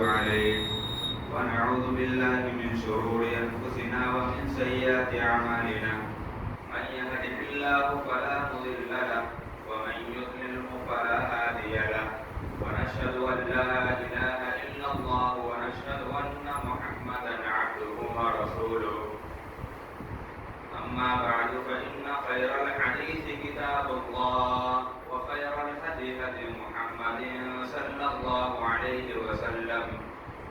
عليه ونعوذ بالله من شرور أنفسنا ومن سيئات أعمالنا من يهده الله فلا مضل له ومن يضلله فلا هادي له ونشهد أن لا إله إلا الله ونشهد أن محمدا عبده ورسوله أما بعد فإن خير الحديث كتاب الله وخير الهدي هدي محمد صلى الله عليه وسلم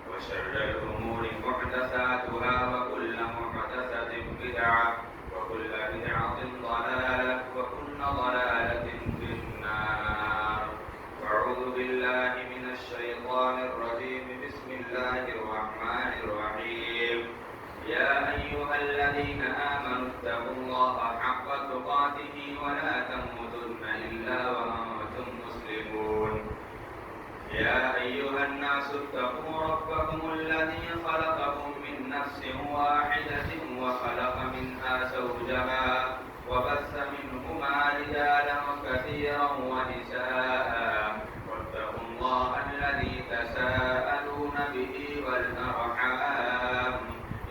وشر الأمور محدثاتها وكل محدثة بدعة وكل بدعة ضلالة وكل ضلالة في النار. أعوذ بالله من الشيطان الرجيم. بسم الله الرحمن الرحيم. يا أيها الذين آمنوا اتقوا الله حق تقاته ولا تموتن إلا وأنتم مسلمون. يا أيها الناس اتقوا ربكم الذي خلقكم من نفس واحدة وخلق منها زوجها وبث منهما رجالا كثيرا ونساء واتقوا الله الذي تساءلون به والأرحام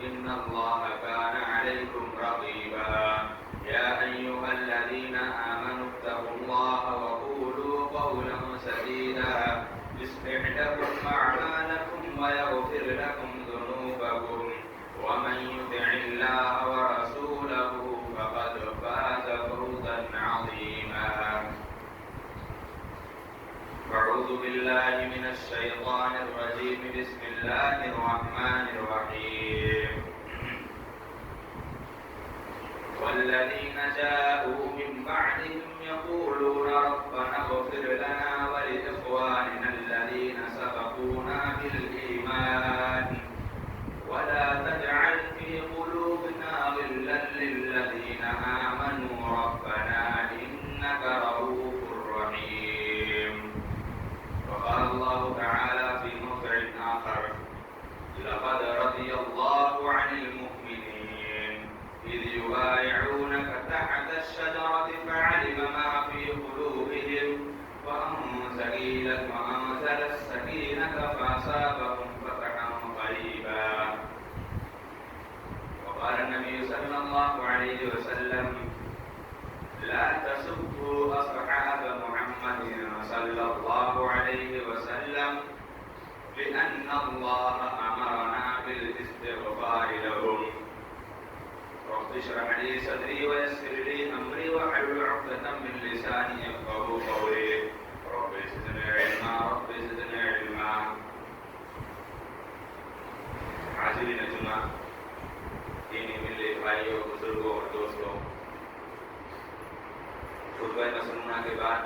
إن الله كان عليكم رقيبا. يا أيها الذين آمنوا اتقوا الله وقولوا قولا سديدا يصلح لكم أعمالكم ويغفر لكم ذنوبكم ومن يطع الله ورسوله فقد فاز فوزا عظيما. أعوذ بالله من الشيطان الرجيم. بسم الله الرحمن الرحيم. والذين جاءوا من بعدهم يقولون ربنا اغفر لنا ولإخواننا الذين سبقونا بالإيمان ولا تجعل في قلوبنا غلا للذين آمنوا ربنا إنك رؤوف رحيم. وقال الله تعالى في موضع آخر: لقد رضي الله عن المؤمنين إذ يبايعونك تحت الشجرة فعلم ما في قلوبهم وأنزل السكينة فأصابهم فتحا قريبا. وقال النبي صلى الله عليه وسلم: لا تسبوا أصحاب محمد صلى الله عليه وسلم لأن الله أمرنا بالاستغفار لهم. رب اشرح لي صدري ويسر لي أمري واحلل عقدة من لساني يفقهوا قولي. رب زدني علما رب زدني علما. حاضرین جمعہ، دینی ملی بھائیوں، بزرگوں اور دوستوں، خطبہ مسنونہ کے بعد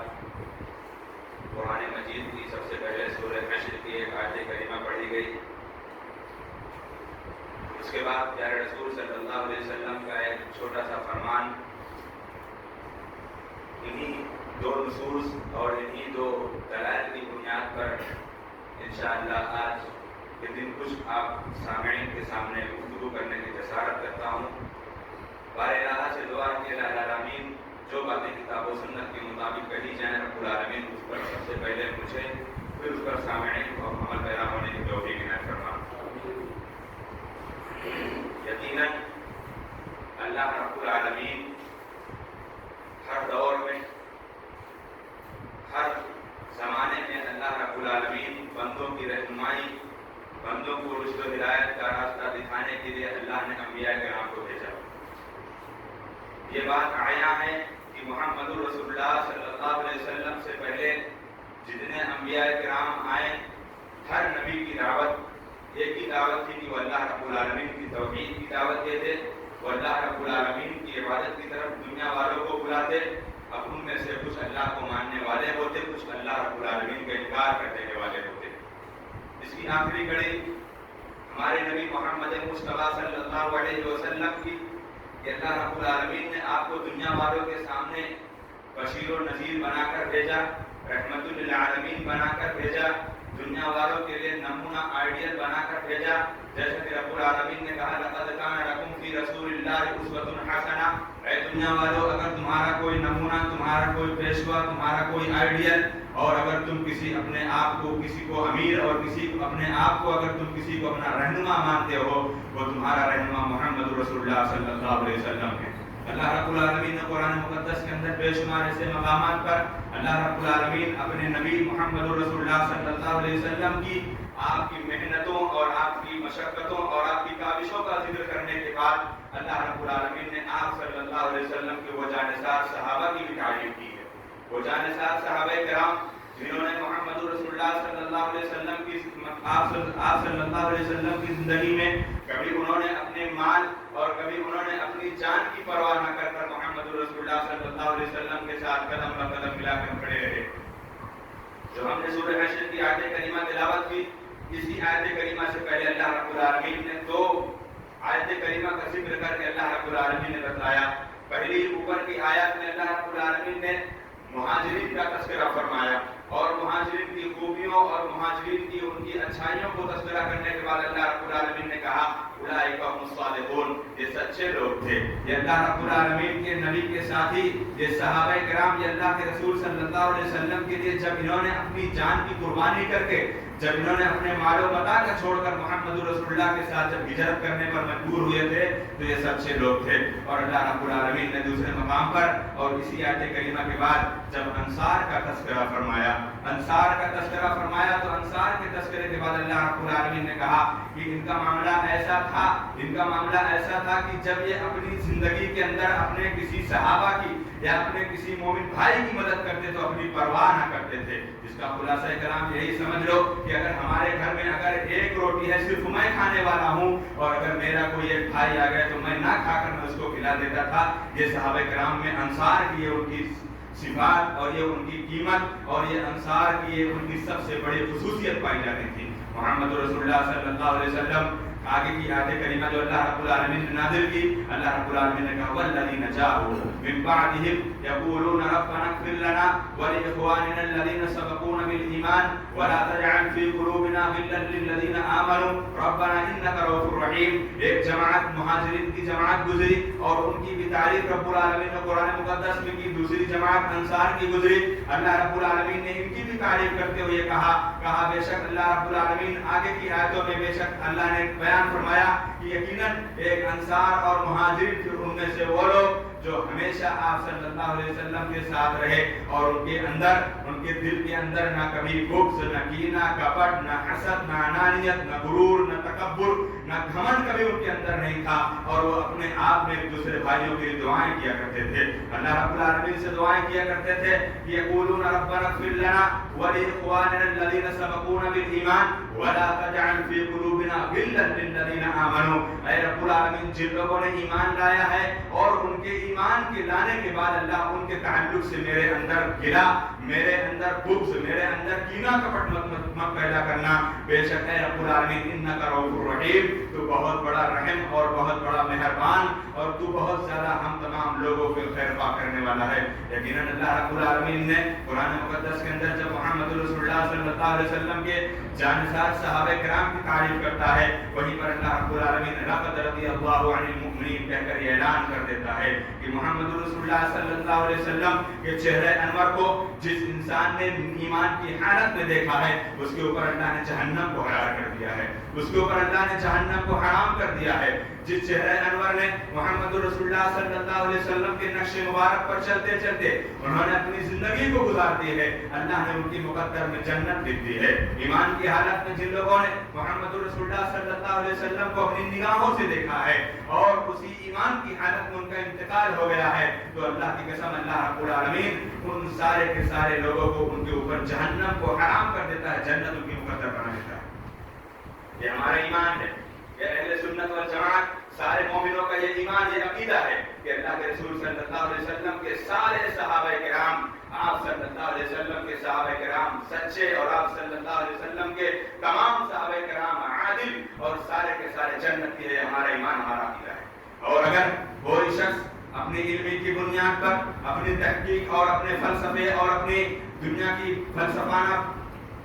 قرآن مجید کی سب سے پہلے سورہ حشر کی ایک آیت کریمہ پڑھی گئی. اس کے بعد پیارے رسول صلی اللہ علیہ وسلم کا ایک چھوٹا سا فرمان. انہی دو نصوص اور انہی دو دلائل کی بنیاد پر انشاءاللہ آج کے دن کچھ آپ سامعین کے سامنے گفتگو کرنے کی جسارت کرتا ہوں. بار الہ سے دعا کہ الہ العالمین جو باتیں کتاب و سنت کے مطابق کہی جائیں رب العالمین اس پر سب سے پہلے مجھے پھر اس پر سامعین کو عمل پیرا ہونے کی توفیق عنایت فرما. یقیناً اللہ رب العالمین ہر دور میں ہر زمانے میں اللہ رب العالمین بندوں کی رہنمائی، بندوں کو رشد و ہدایت کا راستہ دکھانے کے لیے اللہ نے انبیاء کرام کو بھیجا. یہ بات عیاں ہے کہ محمد رسول اللہ صلی اللہ علیہ وسلم سے پہلے جتنے انبیاء کرام آئے ہر نبی کی دعوت ایک ہی دعوت تھی کہ وہ اللہ رب العالمین کی توحید کی دعوت دیتے، وہ اللہ رب العالمین کی عبادت کی طرف دنیا والوں کو بلاتے. اب ان میں سے کچھ اللہ کو ماننے والے ہوتے، کچھ اللہ رب العالمین کا انکار کرنے والے ہوتے. اس کی آخری کڑی ہمارے نبی محمد مصطفیٰ صلی اللہ علیہ وسلم کی کہ اللہ رب العالمین نے آپ کو دنیا والوں کے سامنے بشیر و نذیر بنا کر بھیجا، رحمت للعالمین بنا کر بھیجا، دنیا والوں کے لیے نمونہ آئیڈیل بنا کر بھیجا. جیسے کہ رب العالمین نے کہا: لقد کان لکم فی رسول اللہ اسوۃ حسنہ. اے دنیا والوں، اگر تمہارا کوئی نمونہ، تمہارا کوئی پیشوا، تمہارا کوئی آئیڈیل اور اگر تم کسی اپنے آپ کو کسی کو امیر اور کسی اپنے آپ کو اگر تم کسی کو اپنا رہنما مانتے ہو وہ تمہارا رہنما محمد رسول اللہ صلی اللہ علیہ وسلم ہے۔ اللہ رب العالمین نے قرآن مقدس کے اندر بے شمار ایسے مقامات پر اللہ رب العالمین اپنے نبی محمد رسول اللہ صلی اللہ علیہ وسلم کی آپ کی محنتوں اور آپ کی مشقتوں اور آپ کی کاوشوں کا ذکر کرنے کے بعد اللہ رب العالمین نے آپ صلی اللہ علیہ وسلم کے وہ جانثار صحابہ کی بھی تعریف کی ہے۔ وہ جانثار صحابہ کرام جنہوں نے محمد رسول اللہ صلی اللہ علیہ وسلم کی آپ صلی اللہ علیہ وسلم کی زندگی میں کبھی انہوں نے اپنے مال اور کبھی انہوں نے اپنی جان کی پرواہ نہ کر کر محمد رسول اللہ صلی اللہ علیہ وسلم کے ساتھ قدم بہ قدم ملا کر کھڑے رہے۔ جب ہم نے سورہ حشر کی آیت کریمہ تلاوت کی، اسی آیت کریمہ سے پہلے اللہ رب العالمین نے دو آیت کریمہ کا ذکر کر کے اللہ رب العالمین نے بتلایا۔ پہلی اوپر کی آیت میں اللہ رب العالمین نے مہاجرین کا تذکرہ فرمایا اور مہاجرین کی خوبیوں اور مہاجرین کی ان کی اچھائیوں کو تذکرہ کرنے کے بعد اللہ رب العالمین نے کہا اولئک هم الصادقون، یہ سچے لوگ تھے، یہ اللہ رب العالمین کے نبی کے ساتھی، یہ صحابہ کرام، یہ اللہ کے رسول صلی اللہ علیہ وسلم کے لیے جب انہوں نے اپنی جان کی قربانی کر کے جب انہوں نے اپنے مال و متاع کو چھوڑ کر محمد رسول اللہ کے ساتھ جب ہجرت کرنے پر مجبور ہوئے تھے تو یہ سچے لوگ تھے۔ اور اللہ رب العالمین نے دوسرے مقام پر اور اسی آیت کریمہ کے بعد جب انصار کا تذکرہ فرمایا تو انصار کے تذکرے کے بعد اللہ رب العالمین نے کہا کہ ان کا معاملہ ایسا تھا کہ جب یہ اپنی زندگی کے اندر اپنے کسی صحابہ کی یا اپنے کسی مومن بھائی کی مدد کرتے تو اپنی پرواہ نہ کرتے تھے۔ اس کا خلاصہ کلام یہی سمجھ لو کہ اگر ہمارے گھر میں اگر ایک روٹی ہے صرف میں کھانے والا ہوں اور اگر میرا کوئی ایک بھائی آ گیا تو میں نہ کھا کر میں اس کو کھلا دیتا تھا۔ یہ صحابہ کرام میں انصار کی ان کی صفات اور یہ ان کی قیمت اور یہ انصار کی یہ ان کی سب سے بڑی خصوصیت پائی جاتی تھی۔ محمد رسول اللہ صلی اللہ علیہ وسلم آگے کی آیت کریمہ جو اللہ رب العالمین نے نازل کی، اللہ رب العالمین نے کہا والذین جاءوا من بعدهم یقولون ربنا اغفر لنا ولاخواننا الذین سبقونا بالایمان ولا تجعل في قلوبنا غلا للذین آمنوا ربنا انک رؤوف رحیم۔ ایک جماعت مہاجرین کی جماعت گزری اور ان کی بھی تعریف رب العالمین نے قرآن مقدس میں کی۔ دوسری جماعت انصار کی گزری، اللہ رب العالمین نے ان کی بھی تعریف کرتے ہوئے کہا بے شک اللہ رب العالمین آگے کی آیتوں میں بے شک اللہ نے بیان فرمایا کہ یقیناً ایک انصار اور مہاجرین پھر ان میں سے وہ لوگ جو ہمیشہ آپ صلی اللہ علیہ وسلم کے ساتھ رہے اور ان کے دل کے اندر نہ کبھی بغض، نہ کینہ، کپٹ، نہ حسد، نہ انانیت، نہ غرور، نہ تکبر، نہ گھمنڈ کبھی ان کے اندر نہیں تھا اور وہ اپنے آپ میں ایک دوسرے بھائیوں کے لیے دعائیں کیا کرتے تھے۔ اللہ رب العالمین سے دعائیں کیا کرتے تھے یقولون ربنا اغفر لنا ولاخواننا الذین سبقونا بالایمان ولا تجعل في قلوبنا غلا للذین آمنوا۔ اے رب العالمین جن لوگوں نے ایمان لایا ہے اور ان کے ایمان کے لانے کے بعد اللہ ان کے تعلق سے میرے اندر گلا، میرے اندر بغض، میرے اندر کینہ کپٹ مت پیدا کرنا۔ بے شک اے رب العالمین انک رؤوف رحیم، تو بہت بڑا رحم اور بہت بڑا مہربان اور تو بہت زیادہ ہم تمام لوگوں کے خیر خواہ کرنے والا ہے۔ یقیناً اللہ رب العالمین نے قرآن مقدس کے اندر جب محمد رسول اللہ صلی اللہ علیہ وسلم کے جانثار صحابہ کرام کی تعریف کرتا ہے وہیں پر اللہ رب العالمین لقد رضی اللہ عن المؤمنین کہہ کر یہ اعلان کر دیتا ہے کہ محمد رسول اللہ صلی اللہ علیہ وسلم کے چہرے انور کو جس انسان نے ایمان کی حالت میں دیکھا ہے اس کے اوپر اللہ نے جہنم کو حرام کر دیا ہے، اس کے اوپر اللہ نے جہنم کو حرام کر دیا ہے۔ جس چہرے انور نے محمد رسول اللہ صلی اللہ علیہ وسلم کے نقش مبارک پر چلتے چلتے انہوں نے اپنی زندگی کو گزار دی ہے، اللہ نے ان کی مقدر میں جنت لکھ دی ہے۔ ایمان کی حالت میں جن لوگوں نے محمد رسول اللہ صلی اللہ علیہ وسلم کو اپنی نگاہوں سے دیکھا ہے اور اسی ایمان کی حالت میں ان کا انتقال ہو گیا ہے تو اللہ کی قسم اللہ رب العالمین ان سارے کے سارے لوگوں کو ان کے اوپر جہنم کو حرام کر دیتا ہے، جنت ان کی مقدر بنا دیتا ہے۔ یہ ہمارا ایمان ہے، یہ اہل سنت والجماعت سارے مومنوں کا یہ ایمان، یہ عقیدہ ہے کہ اللہ کے رسول صلی اللہ علیہ وسلم کے سارے صحابہ کرام، آپ صلی اللہ علیہ وسلم کے صحابہ کرام سچے اور آپ صلی اللہ علیہ وسلم کے تمام صحابہ کرام عادل اور سارے کے سارے جنتی ہے۔ ہمارا ایمان، ہمارا عقیدہ ہے۔ اور اگر کوئی شخص اپنی علمی کی بنیاد پر اپنی تحقیق اور اپنے فلسفے اور اپنی دنیا کی فلسفانہ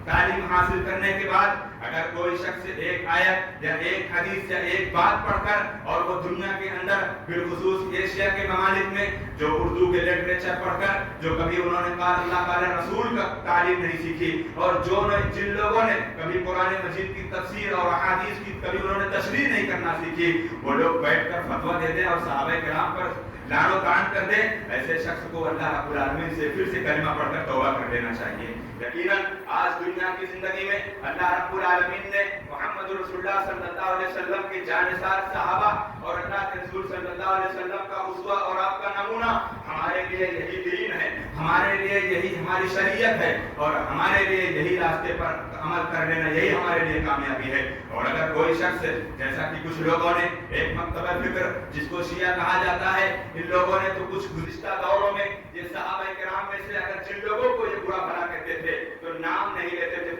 تعلیم حاصل کرنے کے بعد اگر کوئی شخص ایک آیت یا ایک حدیث یا ایک بات پڑھ کر اور وہ دنیا کے اندر بالخصوص ایشیا کے ممالک میں جو اردو کے لٹریچر پڑھ کر جو کبھی انہوں نے اللہ قال رسول کا تعلیم نہیں سیکھی اور جن لوگوں نے کبھی قرآن مجید کی تفسیر اور احادیث کی کبھی انہوں نے تشریح نہیں کرنا سیکھی، وہ لوگ بیٹھ کر فتویٰ دیتے اور صحابہ کرام پر لعن و طعن کر دے، ایسے شخص کو اللہ رب العالمین سے پھر سے کلمہ پڑھ کر توبہ کر لینا چاہیے۔ یقیناً آج دنیا کی زندگی میں اللہ رب العالمین نے محمد رسول اللہ صلی اللہ علیہ وسلم کے جانثار صحابہ اور اللہ کے رسول صلی اللہ علیہ وسلم کا اسوہ اور آپ کا نمونہ ہمارے لیے یہی دین ہے، ہمارے لیے یہی ہماری شریعت ہے اور ہمارے لیے یہی راستے پر عمل کر لینا یہی ہمارے لیے کامیابی ہے۔ اور اگر کوئی شخص جیسا کہ کچھ لوگوں نے ایک مکتبہ فکر جس کو شیعہ کہا جاتا ہے، ان لوگوں نے تو کچھ گزشتہ دوروں میں یہ صحابہ کرام میں سے اگر جن لوگوں کو یہ برا بھلا کہتے تھے تو نام نہیں لیتے تھے،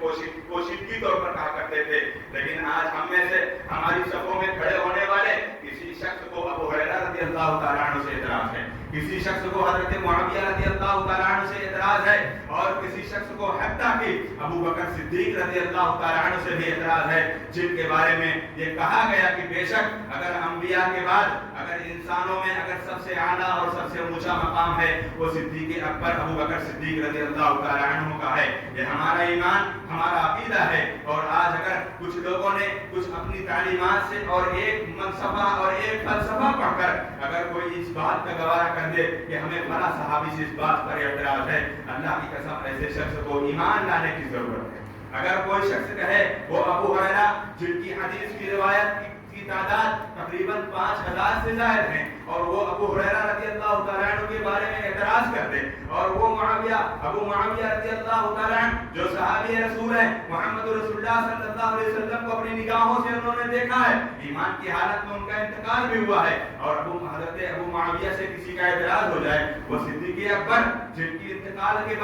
پوشیدگی طور پر کہا کرتے تھے، لیکن آج ہم میں سے ہماری صفوں میں کھڑے ہونے والے کسی شخص کو ابو ہریرہ رضی اللہ تعالیٰ عنہ سے اعتراض ہے، کسی شخص کو حضرت معاویہ رضی اللہ تعالیٰ عنہ سے اعتراض ہے اور کسی شخص کو حتیٰ کہ ابو بکر صدیق رضی اللہ تعالیٰ عنہ سے بھی اعتراض ہے، جن کے بارے میں یہ کہا گیا کہ بے شک اگر انبیاء کے بعد اگر انسانوں میں اگر سب سے اعلیٰ اور سب سے اونچا مقام ہے وہ صدیق اکبر ابو بکر صدیق رضی اللہ تعالیٰ عنہ کا ہے۔ یہ ہمارا ایمان ہمارا عقیدہ ہے، اور آج اگر کچھ لوگوں نے کچھ اپنی تعلیمات سے اور ایک منصفہ اور ایک فلسفہ پڑھ کر اگر کوئی اس بات کا گوارا کر دے کہ ہمیں فلاں صحابی سے اس بات پر اعتراض ہے، اللہ کی قسم ایسے شخص کو ایمان لانے کی ضرورت ہے۔ اگر کوئی شخص کہے وہ ابو ہریرہ جن کی حدیث کی روایت کی تعداد تقریباً 5000 سے زائد ہیں اور وہ ابو ہریرہ رضی اللہ تعالیٰ عنہ کے بارے میں اعتراض کرتے اور وہ ابو معاویہ رضی اللہ تعالیٰ عنہ جو صحابی رسول ہیں محمد رسول اللہ صلی اللہ علیہ وسلم کو اپنی نگاہوں سے انہوں نے دیکھا ہے، ایمان کی حالت میں ان کا انتقال بھی ہوا ہے، اور حضرت ابو معاویہ سے کسی کا اعتراض ہو جائے، وہ صدیق اکبر جن کے انتقال کے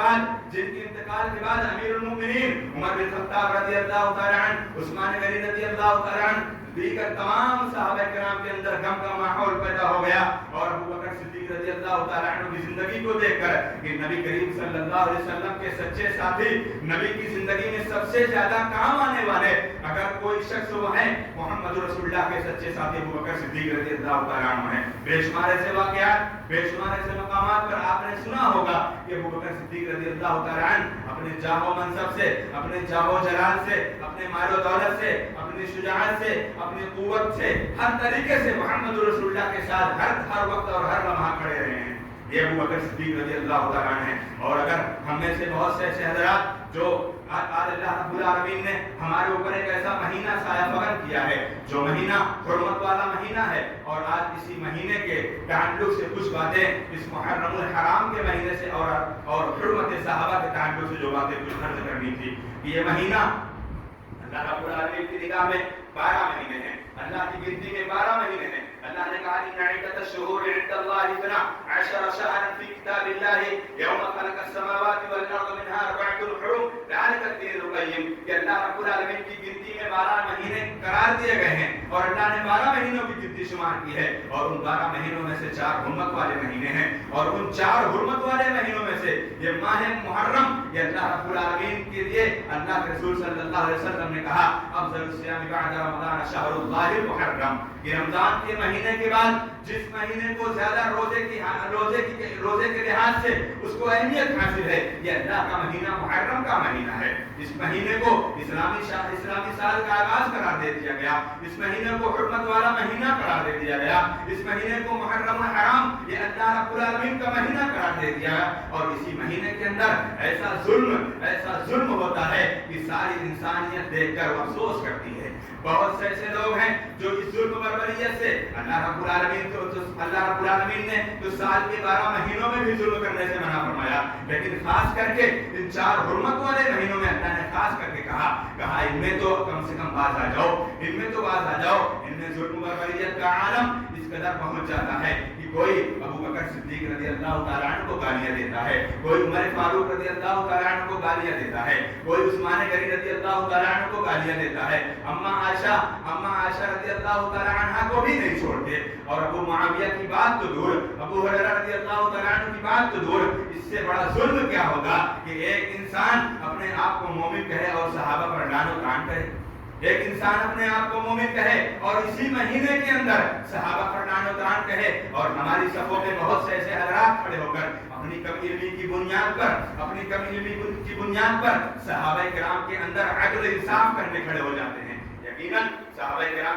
بعد امیر المؤمنین عمر بن خطاب رضی اللہ تعالیٰ عنہ، عثمان غنی رضی اللہ تعالیٰ عنہ، دیگر تمام صحابہ کرام کے اندر غم کا ماحول پیدا ہو گیا، اور ابو بکر صدیق رضی اللہ تعالیٰ عنہ کی زندگی کو دیکھ کر کہ نبی کریم صلی اللہ علیہ وسلم کے سچے ساتھی، نبی کی زندگی میں سب سے زیادہ کام آنے والے اگر کوئی شخص وہ ہیں محمد رسول اللہ کے سچے ساتھی ابو بکر صدیق رضی اللہ تعالیٰ عنہ ہیں۔ بے شمار ایسے واقعات، بے شمار ایسے مقامات پر آپ نے سنا ہوگا کہ ابو بکر صدیق رضی اللہ تعالیٰ عنہ اپنے جاہ و منصب سے، اپنے جاہ و جلال سے، اپنے مال و دولت سے، اپنی شجاعت سے، اپنی قوت سے، ہر طریقے سے محمد رسول اللہ کے ساتھ ہر وقت اور ہر لمحہ کھڑے رہے ہیں۔ یہ ابو بکر صدیق رضی اللہ تعالیٰ عنہ ہیں۔ اور اگر ہم میں سے بہت سے ایسے حضرات جو آج اللہ رب العالمین نے ہمارے اوپر ایک ایسا مہینہ سایہ فگن کیا ہے جو مہینہ حرمت والا مہینہ ہے، اور آج اسی مہینے کے تعلق سے کچھ باتیں اس محرم الحرام کے مہینے سے اور حرمت صحابہ کے تعلق سے جو باتیں کچھ عرض کرنی تھی کہ یہ مہینہ اللہ رب العالمین کی نگاہ میں 12 مہینے ہیں، اللہ کی گنتی میں 12 مہینے ہیں۔ اللہ نے کہا ان عدۃ الشہور عند اللہ 12 شهرا في كتاب الله يوم خلق السماوات والارض منها 4 حرم ذلك الدين القيم، کہ اللہ رب العالمین کی گنتی میں 12 مہینے قرار دیے گئے ہیں، اور اللہ نے 12 مہینوں کی گنتی شمار کی ہے، اور ان 12 مہینوں میں سے 4 حرمت والے مہینے ہیں، اور ان 4 حرمت والے مہینوں میں سے یہ ماہ محرم، یہ اللہ رب العالمین کے لیے اللہ کے رسول صلی اللہ علیہ وسلم نے کہا افضل الصيام بعد رمضان شهر الله المحرم، کہ رمضان کے مہینے کے بعد جس مہینے کو زیادہ روزے کے لحاظ سے اس کو اہمیت حاصل ہے، یہ اللہ کا مہینہ محرم کا مہینہ ہے۔ اس مہینے کو اسلامی سال کا آغاز قرار دے دیا گیا، اس مہینے کو حرمت والا مہینہ قرار دے دیا گیا، اس مہینے کو محرم الحرام یہ اللہ رب العالمین کا مہینہ قرار دے دیا گیا، اور اسی مہینے کے اندر ایسا ظلم ہوتا ہے کہ ساری انسانیت دیکھ کر افسوس کرتی ہے۔ بہت سے ایسے لوگ ہیں جو اس ظلم بربریت سے اللہ رب العالمین نے تو سال کے 12 مہینوں میں بھی ظلم کرنے سے منع فرمایا، لیکن خاص کر کے ان 4 حرمت والے مہینوں میں اللہ نے خاص کر کے کہا ان میں تو کم سے کم باز آ جاؤ، ان میں ظلم بربریت کا عالم اس قدر پہنچ جاتا ہے کہ کوئی ابو بکر صدیق رضی اللہ تعالیٰ عنہ کو گالیاں دیتا ہے، کوئی عمر فاروق رضی اللہ تعالیٰ عنہ کو گالیاں دیتا ہے، کوئی عثمان غنی رضی اللہ تعالیٰ عنہ کو گالیاں دیتا ہے، اما عائشہ رضی اللہ تعالیٰ عنہ کو بھی نہیں چھوڑتے، اور ابو معاویہ کی بات تو دور، ابو ہریرہ رضی اللہ تعالیٰ عنہ کی بات تو دور، اس سے بڑا ظلم کیا ہوگا کہ ایک انسان اپنے آپ کو مومن کہے اور صحابہ پر لعن و طعن کرے۔ ایک انسان اپنے آپ کو مومن کہے اور اسی مہینے کے اندر صحابہ فرمان و تران کہے، اور ہماری صفوں میں بہت سے ایسے حضرات کھڑے ہو کر اپنی کم علمی کی بنیاد پر صحابہ کرام کے اندر عدل انصاف کرنے کھڑے ہو جاتے ہیں۔ یقیناً صحابہ کرام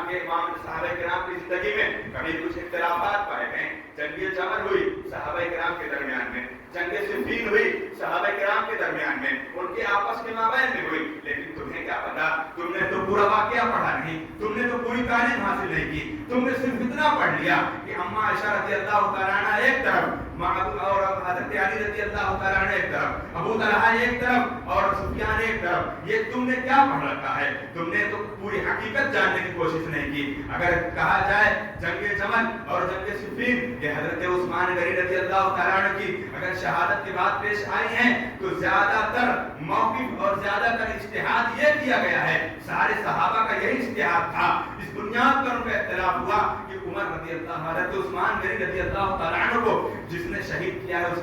کی زندگی میں کبھی کچھ اختلافات پائے گئے۔ جنگ جمل ہوئی صحابہ کرام کے درمیان میں، جنگ صفین ہوئی صحابہ کرام کے درمیان میں، ان کے آپس کے مابین میں ہوئی، لیکن تمہیں کیا پتا؟ تم نے تو پورا واقعہ پڑھا نہیں، تم نے تو پوری تعلیم حاصل نہیں کی، تم نے صرف اتنا پڑھ لیا کہ اما عائشہ رضی اللہ تعالیٰ عنہ ایک طرف اور حضرت علی رضی اللہ تعالیٰ عنہ ایک طرف، ابو طلحہ ایک طرف اور سفیان ایک طرف۔ یہ تم نے کیا پڑھ رکھا ہے؟ تم نے تو پوری حقیقت جاننے کی کوشش نہیں کی۔ اگر کہا جائے جنگ جمل اور جنگ صفین یہ حضرت عثمان غنی رضی اللہ تعالیٰ عنہ کی اگر شہادت کے بعد پیش آئی ہیں تو زیادہ تر موقف اور زیادہ تر اجتہاد یہ کیا گیا ہے، سارے صحابہ کا یہی اجتہاد تھا، اس بنیاد پر ان کا اختلاف ہوا کہ عمر رضی اللہ حضرت عثمان غنی رضی اللہ تعالیٰ عنہ کو جس نے شہید کیا ہے اس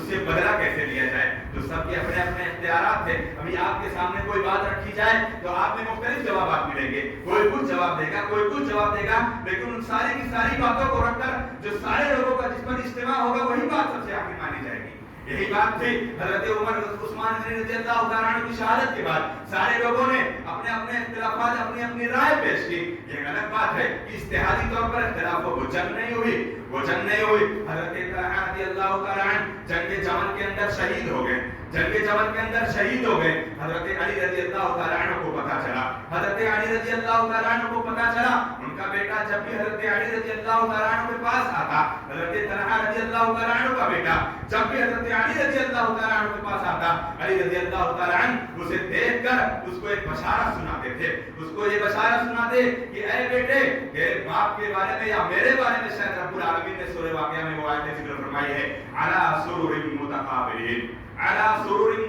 سے بدلہ کیسے لیا جائے۔ تو سب کے اپنے اپنے اختیارات تھے۔ ابھی آپ کے سامنے کوئی بات رکھی جائے تو آپ میں مختلف جوابات ملیں گے، کوئی کچھ جواب دے گا، کوئی کچھ جواب دے گا، لیکن ان ساری کی ساری باتوں کو رکھ کر جو سارے لوگوں کا جس پر اجتماع ہوگا وہی بات سب سے آخر مانی جائے گی۔ یہی بات تھی حضرت عمر عثمان غنی رضی اللہ تعالیٰ عنہ کی شہادت کے بعد سارے لوگوں نے اپنے اپنے اختلافات اپنی اپنی رائے پیش کی۔ یہ غلط بات ہے کہ اجتہادی طور پر اختلاف ہو، وہ جنگ نہیں ہوئی۔ حضرت طلحہ رضی اللہ تعالیٰ عنہ جنگ جمل کے اندر شہید ہو گئے، حضرت علی رضی اللہ تعالیٰ عنہ کو پتا چلا، ان کا بیٹا جب بھی حضرت علی رضی اللہ تعالیٰ عنہ کے پاس آتا، حضرت طلحہ رضی اللہ تعالیٰ عنہ کا بیٹا جب بھی حضرت علی رضی اللہ تعالیٰ عنہ کے پاس آتا، علی رضی اللہ تعالیٰ عنہ اسے دیکھ کر اس کو ایک بشارت سناتے تھے، یہ بشارت سناتے کہ اے بیٹے تیرے باپ کے بارے میں یا میرے بارے میں شاید رب العالمین نے سورہ واقعہ میں وہ آیت ذکر فرمائی ہے، علی سرور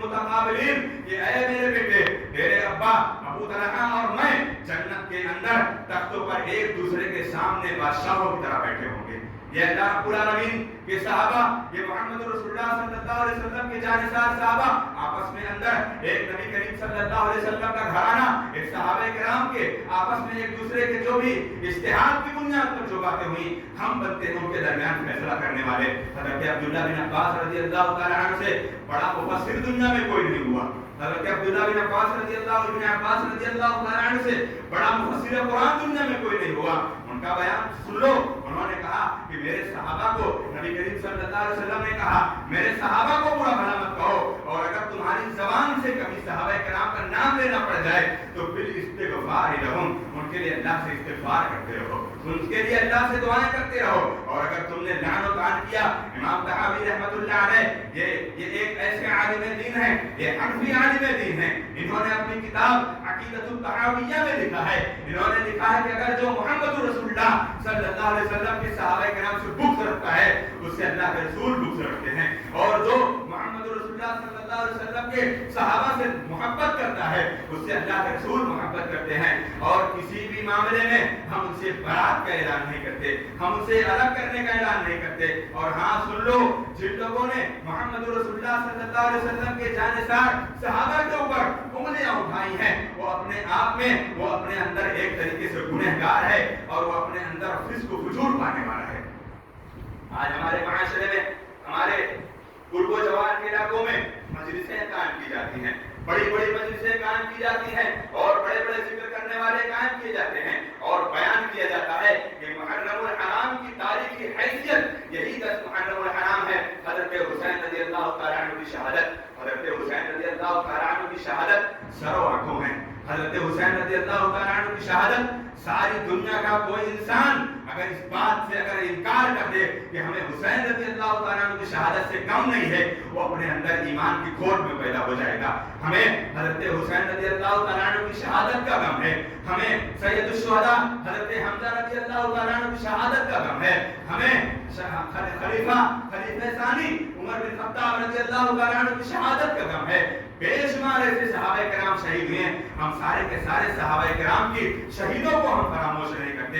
متقابلین، کہ اے میرے بیٹے تیرے ابا ابو طلحہ اور میں جنت کے اندر تختوں پر ایک دوسرے کے سامنے بادشاہوں کی طرح بیٹھے ہوں گے۔ یہ اللہ رب العالمین کے صحابہ، یہ محمد رسول اللہ صلی اللہ علیہ وسلم کے جانثار صحابہ آپس میں اندر ایک نبی کریم صلی اللہ علیہ وسلم کا گھرانہ، ایک صحابہ کرام کے آپس میں ایک دوسرے کے جو بھی اجتہاد کی بنیاد پر جو باتیں ہوئی ہم بنتے ہیں ان کے درمیان فیصلہ کرنے والے۔ حضرت عبداللہ بن عباس رضی اللہ تعالیٰ عنہ سے بڑا مفسر دنیا میں کوئی نہیں ہوا۔ حضرت عبداللہ بن عباس رضی اللہ تعالیٰ عنہ سے بڑا مفسر قرآن دنیا میں کوئی نہیں ہوا۔ ان کا بیان سن لو، انہوں نے کہا کہ میرے صحابہ کو نبی کریم صلی اللہ علیہ وسلم نے کہا میرے صحابہ کو برا بھلا مت کہو، اور اگر تمہاری زبان سے کبھی صحابہ کرام کا نام لینا پڑ جائے تو پھر استغفار لہم، ان کے لیے اللہ سے استغفار کرتے رہو، ان کے لیے اللہ سے دعائیں کرتے رہو۔ اور اگر تم نے لعن و طعن کیا، امام طحاوی رحمۃ اللہ علیہ یہ ایک ایسے عالم دین ہیں، یہ حنفی عالم دین ہیں، انہوں نے اپنی کتاب عقیدۃ الطحاویہ میں لکھا ہے، انہوں نے لکھا ہے کہ اگر جو محمد رسول اللہ صلی اللہ علیہ وسلم کے صحابہ کرام سے بغض رکھتا ہے اس سے اللہ کے رسول بغض رکھتے ہیں، اور جو محمد رسول اللہ صلی اللہ علیہ وسلم کے صحابہ سے محبت کرتا ہے اس سے اللہ کے رسول محبت کرتے ہیں۔ اور کسی بھی معاملے میں ہم ان سے برات کا اعلان نہیں کرتے، ہم ان سے الگ کرنے کا اعلان نہیں کرتے۔ اور ہاں سن لو، جن لوگوں نے محمد رسول اللہ صلی اللہ علیہ وسلم کے جانثار صحابہ کے اوپر انگلیاں اٹھائی ہیں وہ اپنے آپ میں وہ اپنے اندر ایک طریقے سے گنہگار ہے اور وہ اپنے اندر فسق و فجور پانے والا ہے۔ آج ہمارے معاشرے میں، ہمارے قرب و جوار کے علاقوں میں مجلسیں قائم کی جاتی ہیں، بڑی بڑی مجلسیں قائم کی جاتی ہیں اور بڑے بڑے ذکر کرنے والے قائم کیے جاتے ہیں، اور بیان کیا جاتا ہے کہ محرم الحرام کی تاریخی حیثیت یہی 10 محرم الحرام ہے۔ حضرت حسین رضی اللہ تعالیٰ عنہ کی شہادت، حضرت حسین رضی اللہ تعالیٰ عنہ کی شہادت سر و آنکھوں ہے۔ حضرت حسین رضی اللہ تعالیٰ عنہ کی شہادت ساری دنیا کا کوئی انسان اگر اس بات سے اگر انکار کر دے کہ ہمیں حسین رضی اللہ تعالیٰ عنہ کی شہادت سے کم نہیں ہے، وہ اپنے اندر ایمان کی کھوٹ میں پیدا ہو جائے گا۔ ہمیں حضرت حسین رضی اللہ تعالیٰ عنہ کی شہادت کا غم ہے، ہمیں سید الشہداء حضرت حمزہ رضی اللہ تعالیٰ عنہ کی شہادت کا غم ہے، ہمیں خلیفہ ثانی عمر بن خطاب رضی اللہ تعالیٰ عنہ کی شہادت کا غم ہے۔ بے شمار ایسے صحابہ کرام شہید ہوئے ہیں، ہم سارے کے سارے صحابہ کرام کی شہیدوں کو ہم فراموش نہیں کرتے،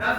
10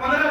15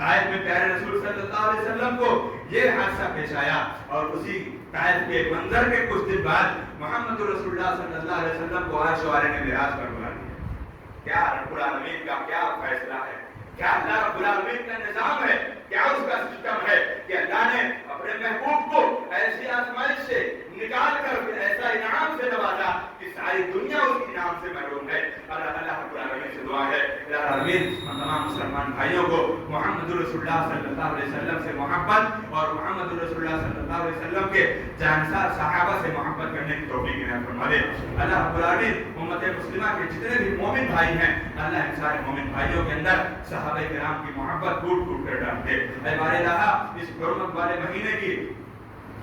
طائف میں پیارے رسول صلی اللہ علیہ وسلم کو یہ حادثہ پیش آیا اور اسی طائف کے منظر کے کچھ دن بعد محمد رسول اللہ صلی اللہ علیہ وسلم کو عرش والے نے معراج پر بلا دیا۔ کیا رب العالمین کا کیا فیصلہ ہے، کیا اللہ رب العالمین کا نظام ہے، کیا اس کا سسٹم ہے کہ اللہ نے اپنے محبوب کو ایسی آزمائش سے نکال کر پھر ایسا انعام سے نوازا کہ ساری دنیا اس انعام سے محروم ہے۔ اللہ تعالیٰ رب العالمین سے دعا ہے اللہ العالمین ہم تمام مسلمان بھائیوں کو محمد رسول اللہ صلی اللہ علیہ وسلم سے محبت اور محمد رسول اللہ صلی اللہ علیہ وسلم کے جانسار صحابہ سے محبت کرنے کی توفیق عنایت فرما دے۔ اللہ رب العالمین امت مسلمہ کے جتنے بھی مومن بھائی ہیں اللہ ان سارے مومن بھائیوں کے اندر صحابہ کرام کی محبت ٹوٹ ٹوٹ کر ڈال دے۔ اے بار الہ اس حرمت والے مہینے کی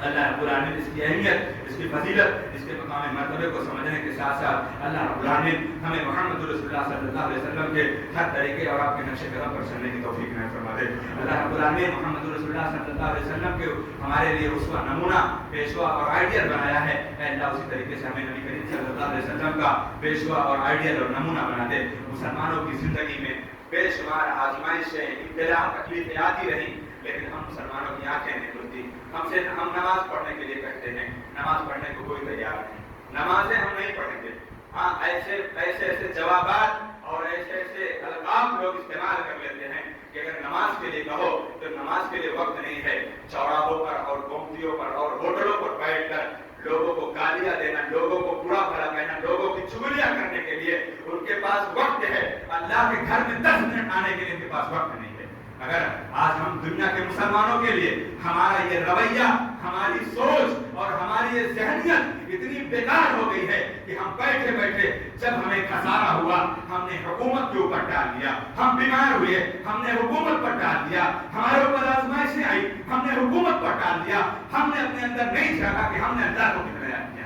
اللہ رب العالمین اس کی اہمیت، اس کی فضیلت، اس کے مقام مرتبے کو سمجھنے کے ساتھ ساتھ اللہ رب العالمین ہمیں محمد رسول اللہ صلی اللہ علیہ وسلم کے ہر طریقے اور آپ کے نقش قدم پر چلنے کی توفیق عنایت فرما دے۔ اللہ رب العالمین محمد رسول اللہ صلی اللہ علیہ وسلم کے ہمارے لیے اسوہ، نمونہ، پیشوا اور آئیڈیل بنایا ہے۔ اے اللہ اسی طریقے سے ہمیں نبی کریم صلی اللہ علیہ وسلم کا پیشوا اور آئیڈیل اور نمونہ بنا دے۔ مسلمانوں کی زندگی میں بے شمار آزمائشیں، ابتلا، تکلیفیں آتی رہیں لیکن ہم مسلمانوں کی آنکھیں نہیں کھلتی۔ ہم نماز پڑھنے کے لیے کہتے ہیں، نماز پڑھنے کو کوئی تیار نہیں، نمازیں ہم نہیں پڑھیں گے۔ ہاں ایسے جوابات اور ایسے القاب لوگ استعمال کر لیتے ہیں کہ اگر نماز کے لیے کہو تو نماز کے لیے وقت نہیں ہے۔ چوراہوں پر اور گومتیوں پر اور ہوٹلوں پر بیٹھ کر لوگوں کو گالیاں دینا، لوگوں کو برا بھلا کہنا، لوگوں کی چغلیاں کرنے کے لیے ان کے پاس وقت ہے۔ اللہ کے گھر میں 10 منٹ آنے کے لیے ان کے پاس وقت نہیں ہے۔ اگر آج ہم دنیا کے مسلمانوں کے لیے ہمارا یہ رویہ، ہماری سوچ اور ہماری یہ ذہنیت اتنی بیکار ہو گئی ہے کہ ہم بیٹھے بیٹھے جب ہمیں خسارہ ہوا ہم نے حکومت کے اوپر ڈال دیا، ہم بیمار ہوئے ہم نے حکومت پر ڈال دیا، ہمارے اوپر آزمائشیں آئی ہم نے حکومت پر ڈال دیا، ہم نے اپنے اندر نہیں جھانکا کہ ہم نے اللہ کو کتنا یاد کیا۔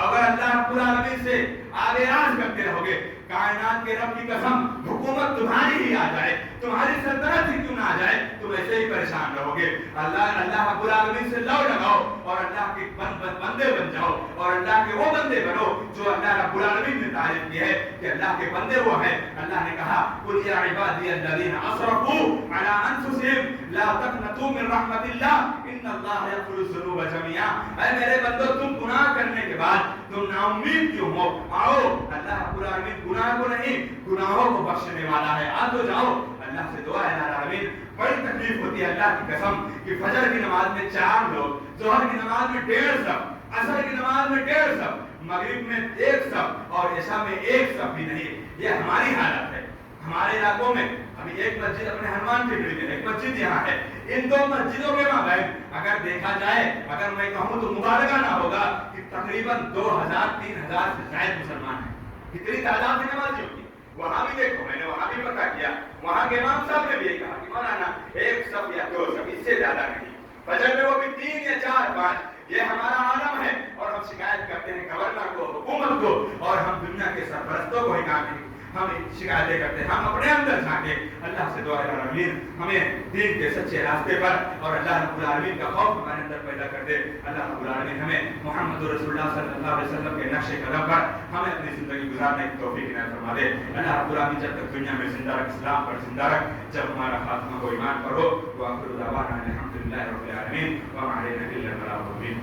اگر اللہ رب العالمین سے آگے راز کرتے رہو گے، کائنات کے رب کی قسم حکومت تمہاری ہی آ جائے، تمہاری سلطنت ہی کیوں نہ آ جائے، تم ایسے ہی پریشان رہو گے۔ اللہ رب العالمین سے لو لگاؤ اور اللہ کے بندے بن جاؤ اور اللہ کے وہ بندے بنو جو اللہ رب العالمین نے تعریف کی ہے کہ اللہ کے بندے وہ ہیں۔ اللہ نے کہا قل یا عبادی الذین اسرفوا علی انفسہم لا تقنطوا من رحمت اللہ ان اللہ یغفر الذنوب جميعا۔ اے میرے بندو تم گناہ کرنے کے بعد تم نا امید کیوں ہو؟ آؤ، اللہ رب العالمین گناہ کو نہیں گناہوں کو بخشنے والا ہے، آ تو جاؤ۔ اللہ سے دعا ہے اللہ العالمین بڑی تکلیف ہوتی ہے اللہ کی قسم کہ فجر کی نماز میں 4 لوگ، ظہر کی نماز میں 1.5 صف، عصر کی نماز میں 1.5 صف، مغرب میں 1 صف اور عشاء میں 1 صف بھی نہیں۔ یہ ہماری حالت ہے۔ ہمارے علاقوں میں ابھی ایک مسجد اپنے ہنومان ٹیکری میں، ایک مسجد یہاں ہے، ان 2 مسجدوں کے مابین اگر دیکھا جائے، اگر میں کہوں تو مبالغہ نہ ہوگا کہ تقریباً 2000-3000 سے زائد مسلمان ہیں۔ کتنی تعداد میں نمازیوں کی؟ وہاں بھی دیکھو، میں نے وہاں بھی پتہ کیا، وہاں کے امام صاحب نے بھی یہ کہا کہ مولانا 1 صف یا 2 صف، اس سے زیادہ نہیں۔ فجر میں وہ بھی 3 یا 4-5، یہ ہمارا عالم ہے اور ہم شکایت کرتے ہیں گورنر کو، حکومت کو اور ہم دنیا کے سرپرستوں کو ہی کہتے ہیں، ہم شکایتیں کرتے ہیں، ہم اپنے اندر جھانکے۔ اللہ سے دعا ہے العالمین ہمیں دین کے سچے راستے پر اور اللہ رب العالمین کا خوف ہمارے اندر پیدا کر دے۔ اللہ رب العالمین ہمیں محمد رسول اللہ صلی اللہ علیہ وسلم کے نقش قدم پر ہمیں اپنی زندگی گزارنے کی توفیق عنایت فرما دے۔ اللہ رب العالمین جب تک دنیا میں زندہ رکھ، اسلام پر زندہ رکھ، جب ہمارا خاتمہ ہو ایمان پر ہو، وآخر دعوانا الحمد للہ رب العالمین وما علینا الا البلاغ المبین۔